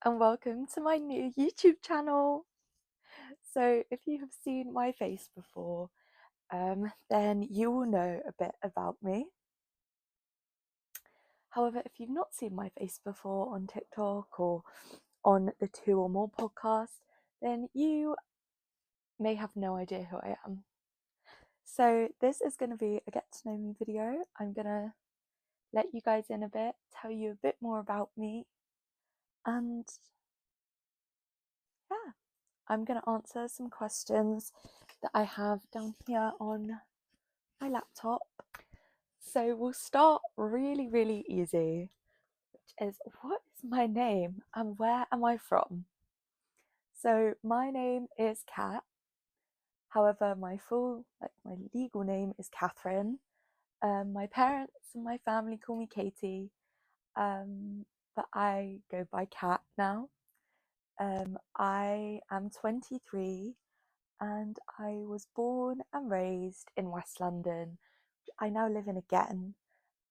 and welcome to my new YouTube channel. So if you have seen my face before, then you will know a bit about me. However, if you've not seen my face before on TikTok or on the Two or More podcast, then you may have no idea who I am. So this is going to be a get to know me video. I'm going to let you guys in a bit, tell you a bit more about me, and yeah, I'm going to answer some questions that I have down here on my laptop. So we'll start really easy, which is, what is my name and where am I from? So my name is Kat. However, my legal name is Catherine. My parents and my family call me Katie, but I go by Kat now. I am 23 and I was born and raised in West London. I now live in again.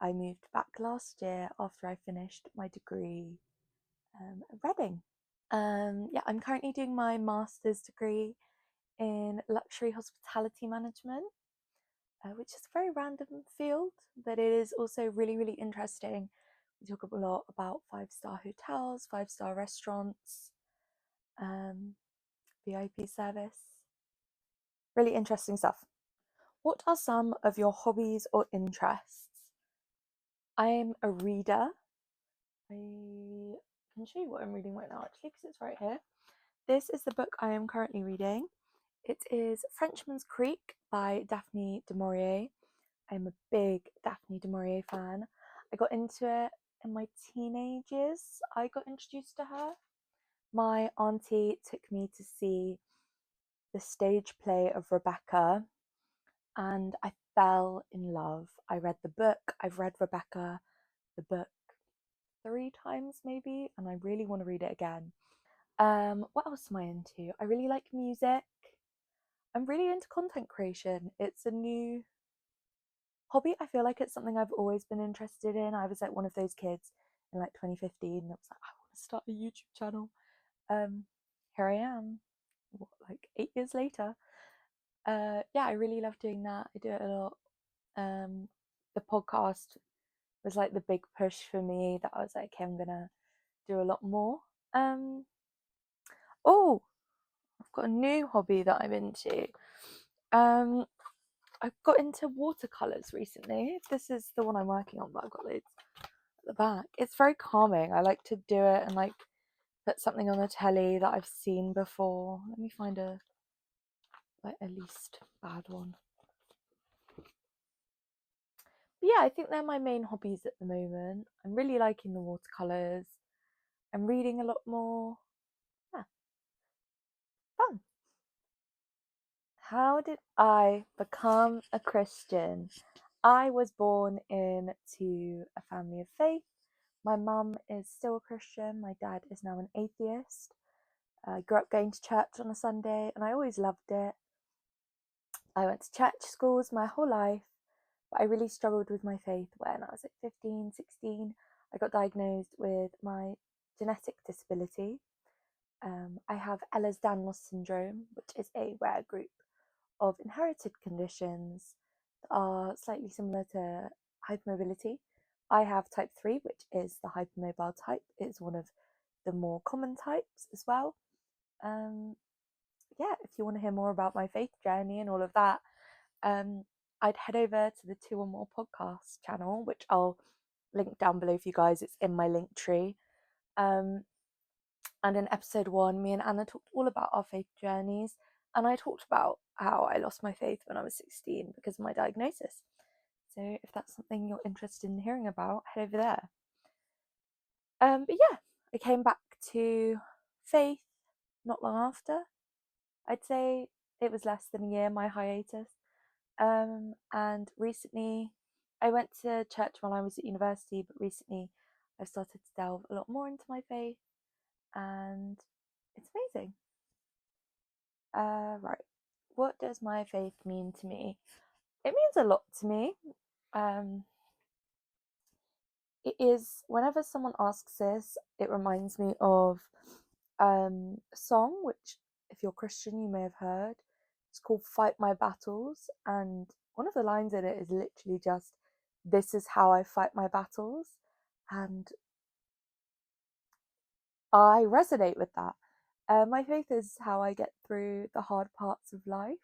I moved back last year after I finished my degree at Reading. Yeah, I'm currently doing my master's degree in luxury hospitality management, which is a very random field, but it is also really interesting. We talk a lot about 5-star hotels, 5-star restaurants, VIP service. Really interesting stuff. What are some of your hobbies or interests? I'm a reader. I can show you what I'm reading right now, actually, because it's right here. This is the book I am currently reading. It is Frenchman's Creek by Daphne du Maurier. I'm a big Daphne du Maurier fan. I got into it in my teenage years. I got introduced to her. My auntie took me to see the stage play of Rebecca, and I fell in love. I read the book. I've read Rebecca, the book, 3 times maybe, and I really want to read it again. What else am I into? I really like music. I'm really into content creation. It's a new hobby. I feel like it's something I've always been interested in. I was like one of those kids in like 2015 that was like, I want to start a YouTube channel. Here I am, like 8 years later. Yeah, I really love doing that. I do it a lot. The podcast was like the big push for me that I was like, okay, I'm gonna do a lot more. Oh, I've got a new hobby that I'm into. I've got into watercolors recently. This is the one I'm working on, but I've got loads at the back. It's very calming. I like to do it and like put something on the telly that I've seen before. Let me find a least bad one. But yeah, I think they're my main hobbies at the moment. I'm really liking the watercolors. I'm reading a lot more. Yeah, fun. How did I become a Christian? I was born into a family of faith. My mum is still a Christian. My dad is now an atheist. I grew up going to church on a Sunday and I always loved it. I went to church schools my whole life, but I really struggled with my faith when I was like 15, 16. I got diagnosed with my genetic disability. I have Ehlers-Danlos syndrome, which is a rare group of inherited conditions that are slightly similar to hypermobility. I have type 3, which is the hypermobile type. It's one of the more common types as well. Yeah, if you want to hear more about my faith journey and all of that, I'd head over to the Two or More podcast channel, which I'll link down below for you guys. It's in my Linktree. And in episode 1, me and Anna talked all about our faith journeys, and I talked about how I lost my faith when I was 16 because of my diagnosis. So if that's something you're interested in hearing about, head over there. But yeah, I came back to faith not long after. I'd say it was less than a year, my hiatus. And recently, I went to church while I was at university, but recently I've started to delve a lot more into my faith, and it's amazing. Right. What does my faith mean to me? It means a lot to me. it is, whenever someone asks this, it reminds me of a song which, if you're Christian, you may have heard. It's called Fight My Battles, and one of the lines in it is literally just, "This is how I fight my battles." And I resonate with that. My faith is how I get through the hard parts of life.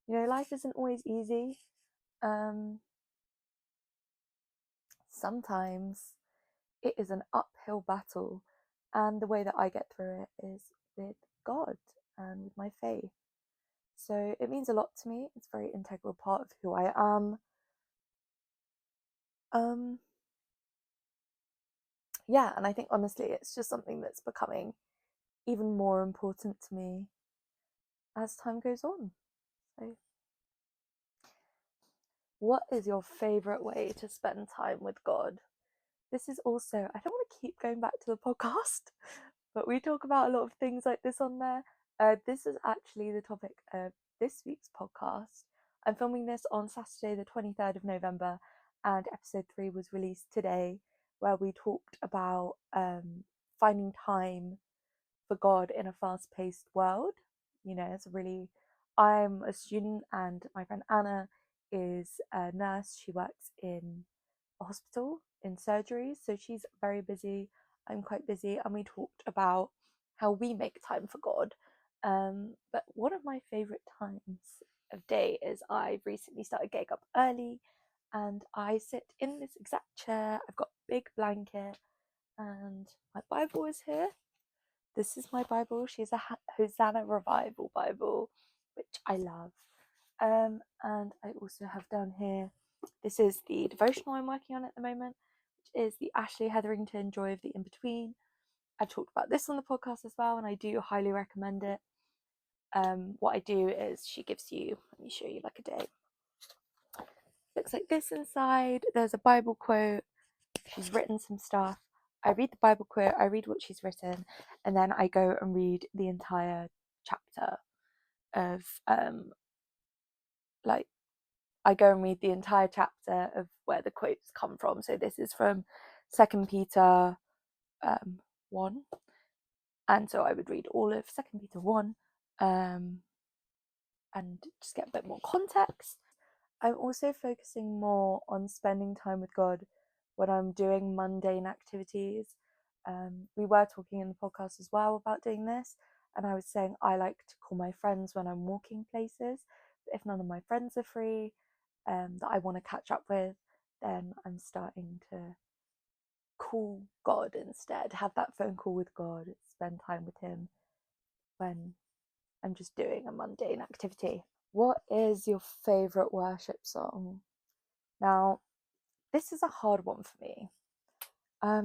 Life isn't always easy. Sometimes it is an uphill battle, and the way that I get through it is with God and with my faith. So it means a lot to me. It's a very integral part of who I am. Yeah, and I think honestly it's just something that's becoming even more important to me as time goes on. So, what is your favorite way to spend time with God? This is also, I don't want to keep going back to the podcast, but we talk about a lot of things like this on there. This is actually the topic of this week's podcast. I'm filming this on Saturday, the 23rd of November, and episode 3 was released today, where we talked about finding time for God in a fast paced world. I'm a student, and my friend Anna is a nurse. She works in a hospital in surgeries, so she's very busy. I'm quite busy, and we talked about how we make time for God. But one of my favorite times of day is I've recently started getting up early, and I sit in this exact chair. I've got a big blanket, and my Bible is here. This is my Bible. She's a Hosanna Revival Bible, which I love. And I also have down here, this is the devotional I'm working on at the moment, which is the Ashley Hetherington Joy of the In-Between. I've talked about this on the podcast as well, and I do highly recommend it. What I do is she gives you, let me show you like a day. Looks like this inside. There's a Bible quote. She's written some stuff. I read the Bible quote, I read what she's written, and then I go and read the entire chapter of I go and read the entire chapter of where the quotes come from. So this is from 2 Peter 1, and so I would read all of 2 Peter 1 and just get a bit more context. I'm also focusing more on spending time with God when I'm doing mundane activities. We were talking in the podcast as well about doing this, and I was saying I like to call my friends when I'm walking places. But if none of my friends are free that I want to catch up with, then I'm starting to call God instead, have that phone call with God, spend time with Him when I'm just doing a mundane activity. What is your favourite worship song? Now, this is a hard one for me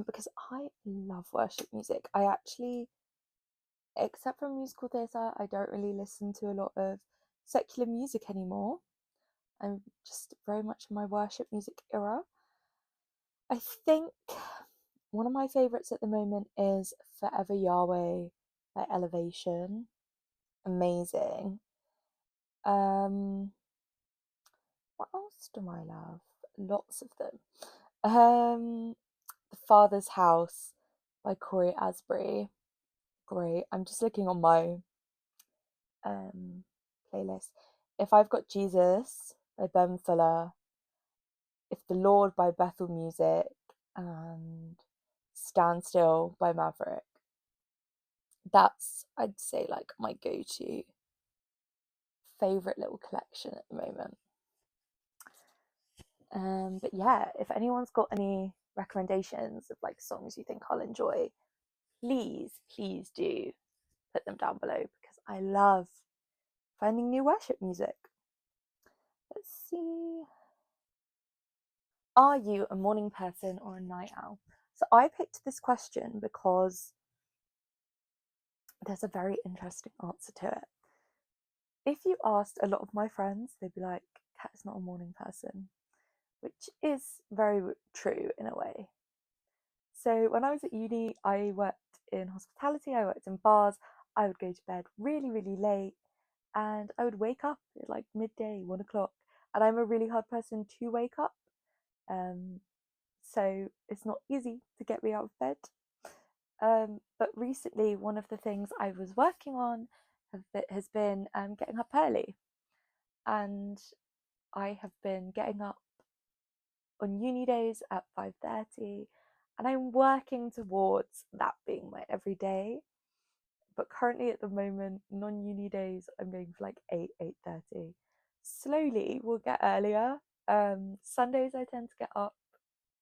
because I love worship music. I actually, except for musical theatre, I don't really listen to a lot of secular music anymore. I'm just very much in my worship music era. I think one of my favourites at the moment is Forever Yahweh by Elevation. Amazing. What else do I love? Lots of them. The Father's House by Corey Asbury. Great. I'm just looking on my playlist. If I've Got Jesus by Ben Fuller, If the Lord by Bethel Music, and Stand Still by Maverick. That's, I'd say, like my go-to favourite little collection at the moment. But yeah, if anyone's got any recommendations of like songs you think I'll enjoy, please do put them down below, because I love finding new worship music. Let's see. Are you a morning person or a night owl? So I picked this question because there's a very interesting answer to it. If you asked a lot of my friends, they'd be like, Kat is not a morning person, which is very true in a way. So when I was at uni, I worked in hospitality, I worked in bars. I would go to bed really, really late, and I would wake up at like midday, 1 o'clock. And I'm a really hard person to wake up. so it's not easy to get me out of bed. But recently, one of the things I was working on has been getting up early, and I have been getting up on uni days at 5:30, and I'm working towards that being my everyday. But currently, at the moment, non-uni days, I'm going for like 8:30. Slowly, we'll get earlier. Sundays, I tend to get up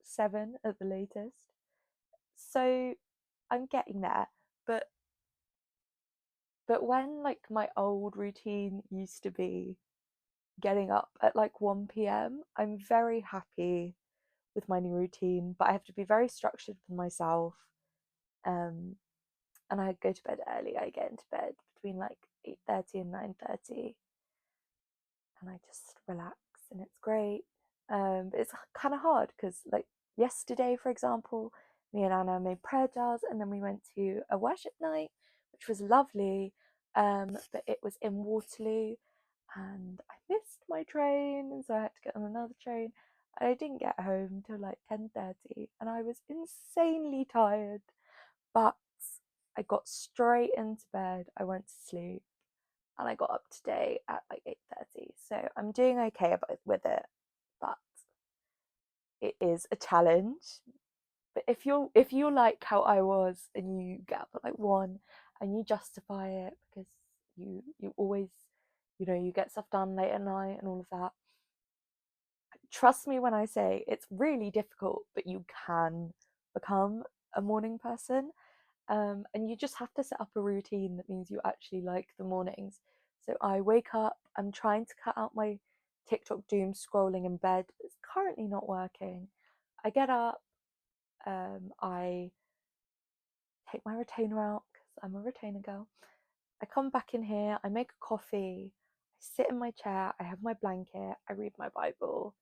7 at the latest. So I'm getting there. But when like my old routine used to be getting up at like 1 p.m., I'm very happy with my new routine, but I have to be very structured with myself. Um, and I go to bed early. I get into bed between like 8:30 and 9:30, and I just relax, and it's great. But it's kind of hard because like yesterday, for example, me and Anna made prayer jars, and then we went to a worship night, which was lovely. But it was in Waterloo, and I missed my train, and so I had to get on another train. And I didn't get home till like 10:30, and I was insanely tired. But I got straight into bed. I went to sleep, and I got up today at like 8:30. So I'm doing okay with it, but it is a challenge. But if you're like how I was, and you get up at like 1 and you justify it because you always, you get stuff done late at night and all of that, trust me when I say it's really difficult, but you can become a morning person. And you just have to set up a routine that means you actually like the mornings. So I wake up, I'm trying to cut out my TikTok doom scrolling in bed, but it's currently not working. I get up, I take my retainer out because I'm a retainer girl. I come back in here, I make a coffee, I sit in my chair, I have my blanket, I read my Bible,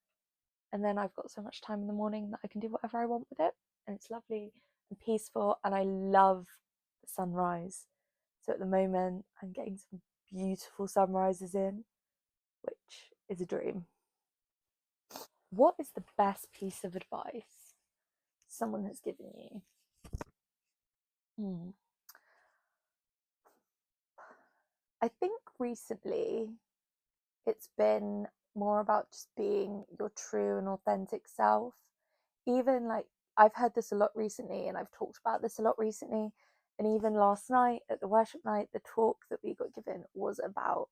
and then I've got so much time in the morning that I can do whatever I want with it, and it's lovely and peaceful, and I love the sunrise. So at the moment, I'm getting some beautiful sunrises in, which is a dream. What is the best piece of advice someone has given you? Hmm. I think recently it's been more about just being your true and authentic self. Even like I've heard this a lot recently, and I've talked about this a lot recently. And even last night at the worship night, the talk that we got given was about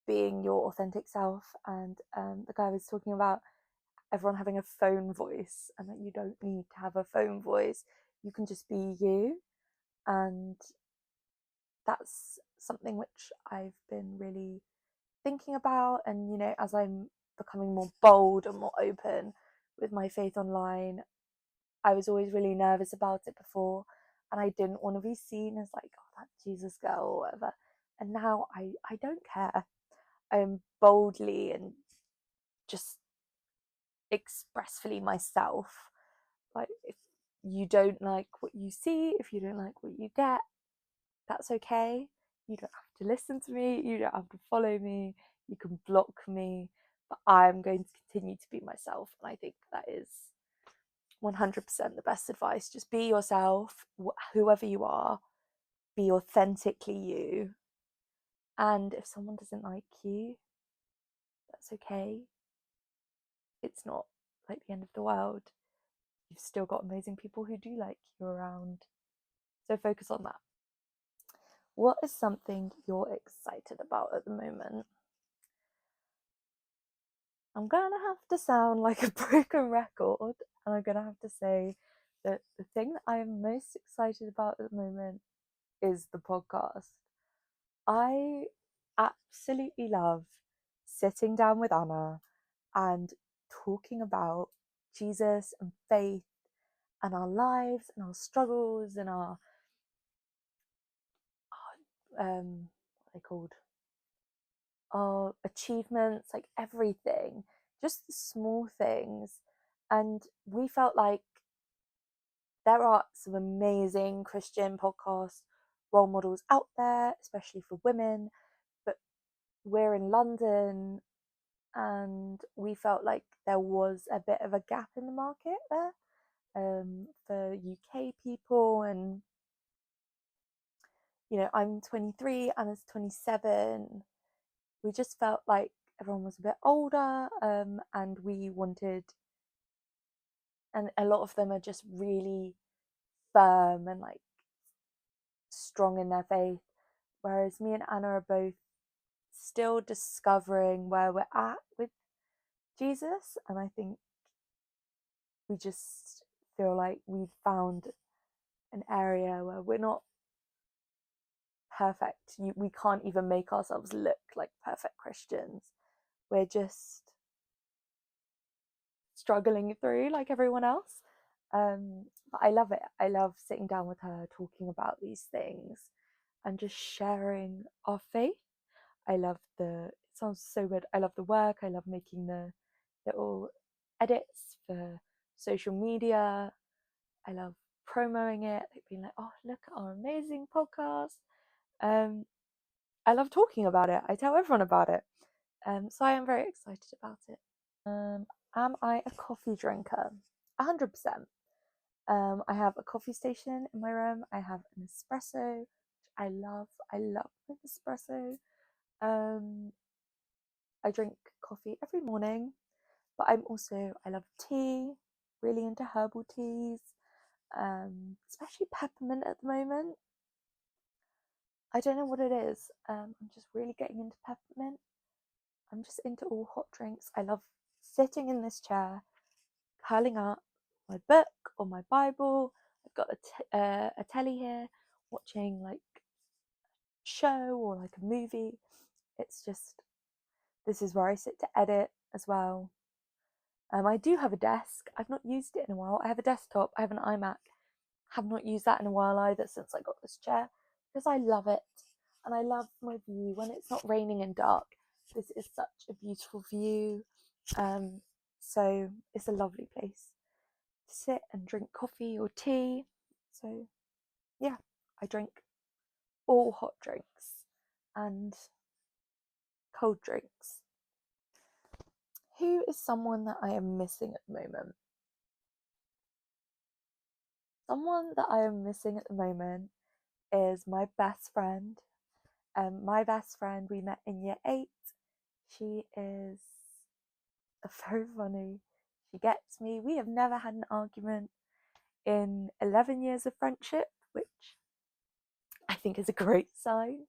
being your authentic self. And the guy was talking about everyone having a phone voice, and that you don't need to have a phone voice. You can just be you. And that's something which I've been really thinking about. And as I'm becoming more bold and more open with my faith online, I was always really nervous about it before, and I didn't want to be seen as like, oh, that Jesus girl or whatever. And now I don't care. I'm boldly and just expressly myself. Like, if you don't like what you see, if you don't like what you get, that's okay. You don't have to listen to me, you don't have to follow me, you can block me, but I'm going to continue to be myself. And I think that is 100% the best advice. Just be yourself, whoever you are, be authentically you. And if someone doesn't like you, that's okay. It's not like the end of the world. You've still got amazing people who do like you around. So focus on that. What is something you're excited about at the moment? I'm gonna have to sound like a broken record, and I'm gonna have to say that the thing that I am most excited about at the moment is the podcast. I absolutely love sitting down with Anna and talking about Jesus and faith and our lives and our struggles and our what are they called? Our achievements, like everything, just the small things. And we felt like there are some amazing Christian podcast role models out there, especially for women, but we're in London, and we felt like there was a bit of a gap in the market there. for UK people, and I'm 23, Anna's 27. We just felt like everyone was a bit older, and we wanted, and a lot of them are just really firm and like strong in their faith, whereas me and Anna are both still discovering where we're at with Jesus. And I think we just feel like we've found an area where we're not perfect. We can't even make ourselves look like perfect Christians. We're just struggling through like everyone else. But I love it. I love sitting down with her, talking about these things, and just sharing our faith. It sounds so weird. I love the work. I love making the little edits for social media. I love promoting it, like being like, oh, look at our amazing podcast. I love talking about it. I tell everyone about it. So I am very excited about it. Am I a coffee drinker? 100%. I have a coffee station in my room. I have an espresso, which I love. I love an espresso. I drink coffee every morning, but I love tea, really into herbal teas, especially peppermint at the moment. I don't know what it is. I'm just really getting into peppermint. I'm just into all hot drinks. I love sitting in this chair, curling up, my book or my Bible. I've got a telly here, watching like a show or like a movie. It's just, this is where I sit to edit as well. I do have a desk. I've not used it in a while. I have a desktop. I have an iMac. Have not used that in a while either since I got this chair, because I love it and I love my view when it's not raining and dark. This is such a beautiful view. So it's a lovely place to sit and drink coffee or tea. So yeah, I drink all hot drinks and cold drinks. Who is someone that I am missing at the moment? Someone that I am missing at the moment is my best friend. My best friend, we met in year 8. She is very funny. She gets me. We have never had an argument in 11 years of friendship, which I think is a great sign.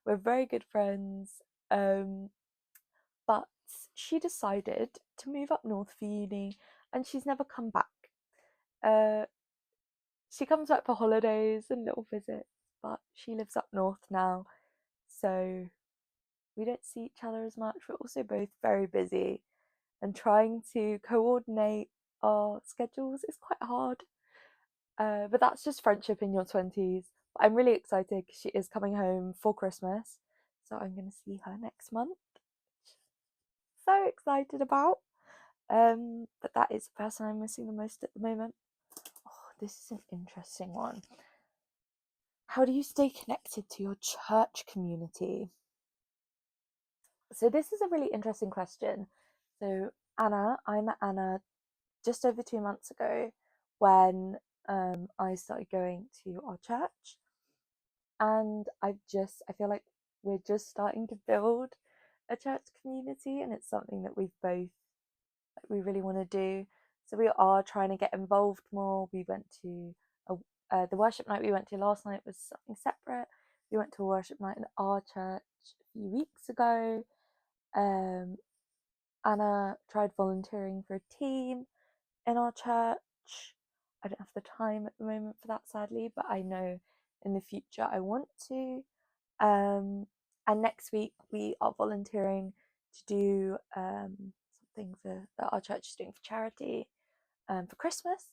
We're very good friends. But she decided to move up north for uni, and she's never come back. She comes back for holidays and little visits, but she lives up north now, so we don't see each other as much. We're also both very busy, and trying to coordinate our schedules is quite hard. But that's just friendship in your 20s. But I'm really excited because she is coming home for Christmas, so I'm going to see her next month. So excited about. But that is the person I'm missing the most at the moment. Oh, this is an interesting one. How do you stay connected to your church community? So this is a really interesting question. So I met Anna just over 2 months ago when I started going to our church, and I feel like we're just starting to build a church community, and it's something that we really want to do. So we are trying to get involved more. We went to the worship night we went to last night was something separate. We went to a worship night in our church a few weeks ago. Anna tried volunteering for a team in our church. I don't have the time at the moment for that, sadly, but I know in the future I want to. And next week we are volunteering to do something that our church is doing for charity for Christmas,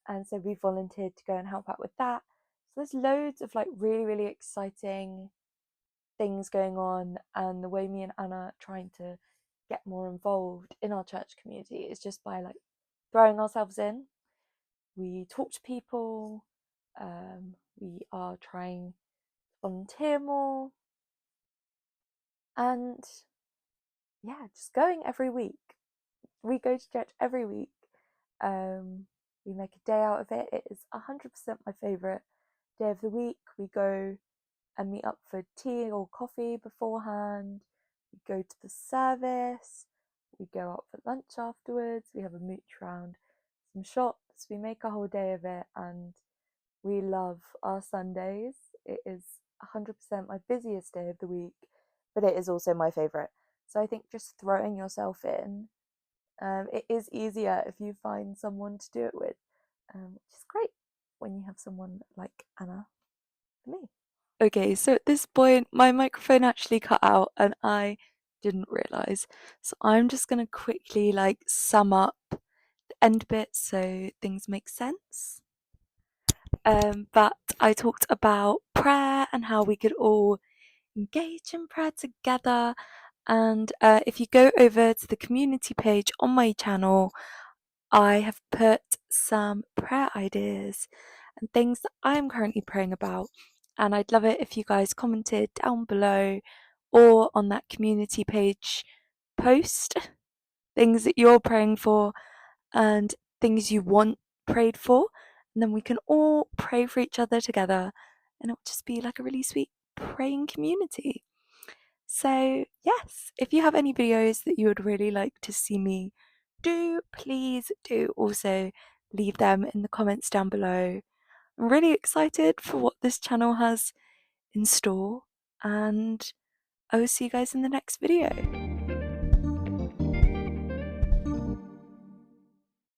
and so we volunteered to go and help out with that. So there's loads of like really, really exciting things going on, and the way me and Anna are trying to get more involved in our church community is just by like throwing ourselves in. We talk to people. We are trying to volunteer more, and yeah, just going every week. We go to church every week. We make a day out of it. It is 100% my favourite day of the week. We go and meet up for tea or coffee beforehand. We go to the service. We go out for lunch afterwards. We have a mooch round some shops. We make a whole day of it, and we love our Sundays. It is 100% my busiest day of the week, but it is also my favourite. So I think just throwing yourself in, it is easier if you find someone to do it with, which is great when you have someone like Anna for me. Okay, so at this point, my microphone actually cut out and I didn't realise. So I'm just going to quickly sum up the end bit so things make sense. But I talked about prayer and how we could all engage in prayer together. And if you go over to the community page on my channel, I have put some prayer ideas and things that I'm currently praying about. And I'd love it if you guys commented down below or on that community page post things that you're praying for and things you want prayed for. And then we can all pray for each other together. And it'll just be like a really sweet praying community. So, yes, if you have any videos that you would really like to see me do, please do also leave them in the comments down below. I'm really excited for what this channel has in store, and I will see you guys in the next video.